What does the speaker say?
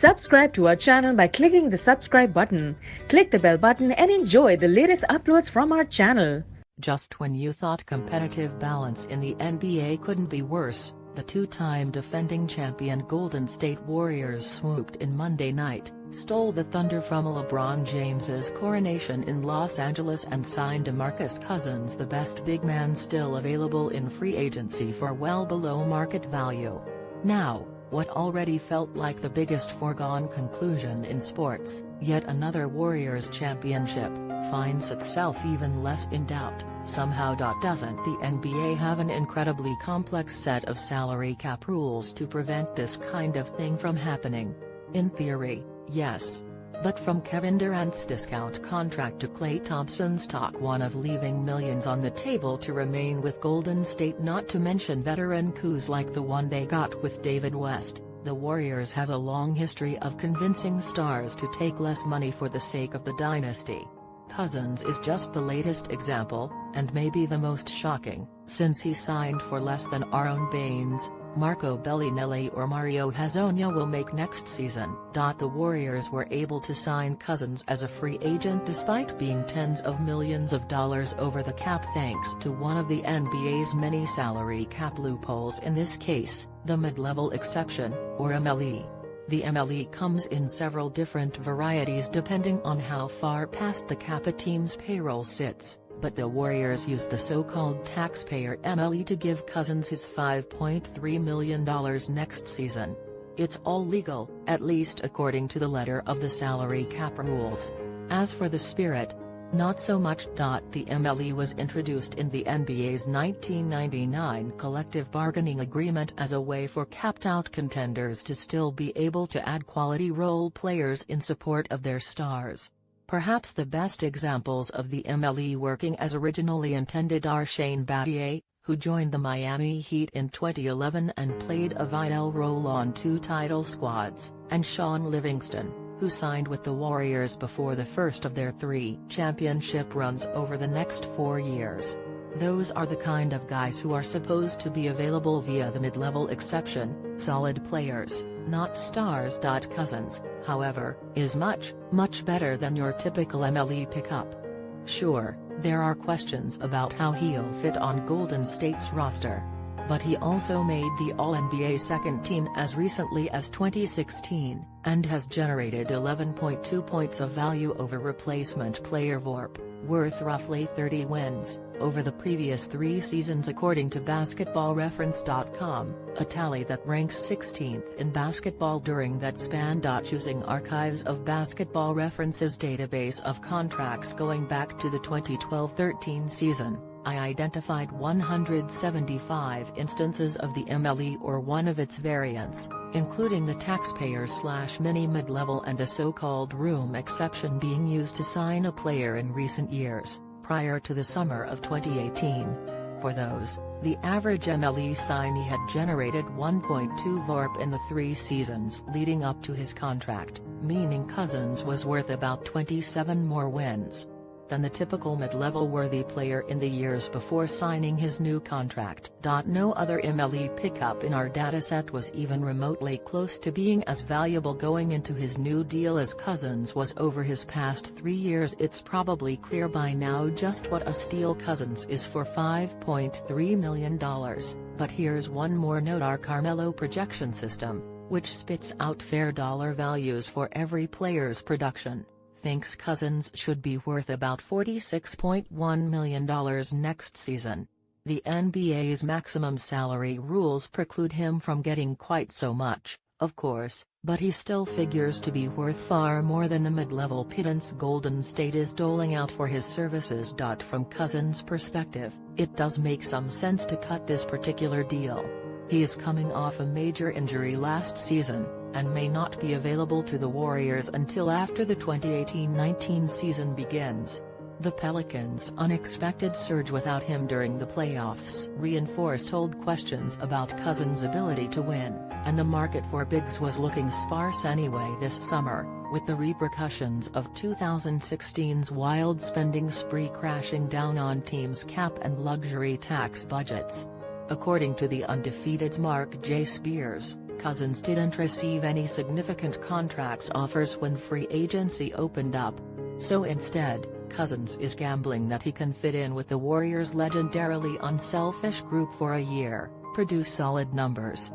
Subscribe to our channel by clicking the subscribe button. Click the bell button and enjoy the latest uploads from our channel. Just when you thought competitive balance in the NBA couldn't be worse, the two-time defending champion Golden State Warriors swooped in Monday night, stole the thunder from LeBron James's coronation in Los Angeles and signed DeMarcus Cousins, the best big man still available in free agency, for well below market value. Now, what already felt like the biggest foregone conclusion in sports, yet another Warriors championship, finds itself even less in doubt, somehow. Doesn't the NBA have an incredibly complex set of salary cap rules to prevent this kind of thing from happening? In theory, yes. But from Kevin Durant's discount contract to Klay Thompson's talk one of leaving millions on the table to remain with Golden State, not to mention veteran coups like the one they got with David West, the Warriors have a long history of convincing stars to take less money for the sake of the dynasty. Cousins is just the latest example, and maybe the most shocking, since he signed for less than Aaron Baines, Marco Bellinelli or Mario Hezonja will make next season. The Warriors were able to sign Cousins as a free agent despite being tens of millions of dollars over the cap thanks to one of the NBA's many salary cap loopholes, in this case, the mid-level exception, or MLE. The MLE comes in several different varieties depending on how far past the cap a team's payroll sits, but the Warriors used the so-called taxpayer MLE to give Cousins his $5.3 million next season. It's all legal, at least according to the letter of the salary cap rules. As for the spirit, not so much. The MLE was introduced in the NBA's 1999 collective bargaining agreement as a way for capped-out contenders to still be able to add quality role players in support of their stars. Perhaps the best examples of the MLE working as originally intended are Shane Battier, who joined the Miami Heat in 2011 and played a vital role on two title squads, and Sean Livingston, who signed with the Warriors before the first of their 3 championship runs over the next 4 years. Those are the kind of guys who are supposed to be available via the mid-level exception, solid players, not stars. Cousins, however, is much, much better than your typical MLE pickup. Sure, there are questions about how he'll fit on Golden State's roster. But he also made the All-NBA second team as recently as 2016, and has generated 11.2 points of value over replacement player VORP, worth roughly 30 wins, over the previous 3 seasons according to BasketballReference.com, a tally that ranks 16th in basketball during that span. Using archives of Basketball Reference's database of contracts going back to the 2012-13 season, I identified 175 instances of the MLE or one of its variants, including the taxpayer/mini mid-level and the so-called room exception being used to sign a player in recent years, prior to the summer of 2018. For those, the average MLE signee had generated 1.2 VORP in the 3 seasons leading up to his contract, meaning Cousins was worth about 27 more wins than the typical mid-level worthy player in the years before signing his new contract. No other MLE pickup in our dataset was even remotely close to being as valuable going into his new deal as Cousins was over his past 3 years. It's probably clear by now just what a steal Cousins is for $5.3 million, but here's one more note: our Carmelo projection system, which spits out fair dollar values for every player's production, thinks Cousins should be worth about $46.1 million next season. The NBA's maximum salary rules preclude him from getting quite so much, of course, but he still figures to be worth far more than the mid-level pittance Golden State is doling out for his services. From Cousins' perspective, it does make some sense to cut this particular deal. He is coming off a major injury last season, and may not be available to the Warriors until after the 2018-19 season begins. The Pelicans' unexpected surge without him during the playoffs reinforced old questions about Cousins' ability to win, and the market for bigs was looking sparse anyway this summer, with the repercussions of 2016's wild spending spree crashing down on teams' cap and luxury tax budgets. According to the Undefeated's Mark J. Spears, Cousins didn't receive any significant contract offers when free agency opened up. So instead, Cousins is gambling that he can fit in with the Warriors' legendarily unselfish group for a year, produce solid numbers,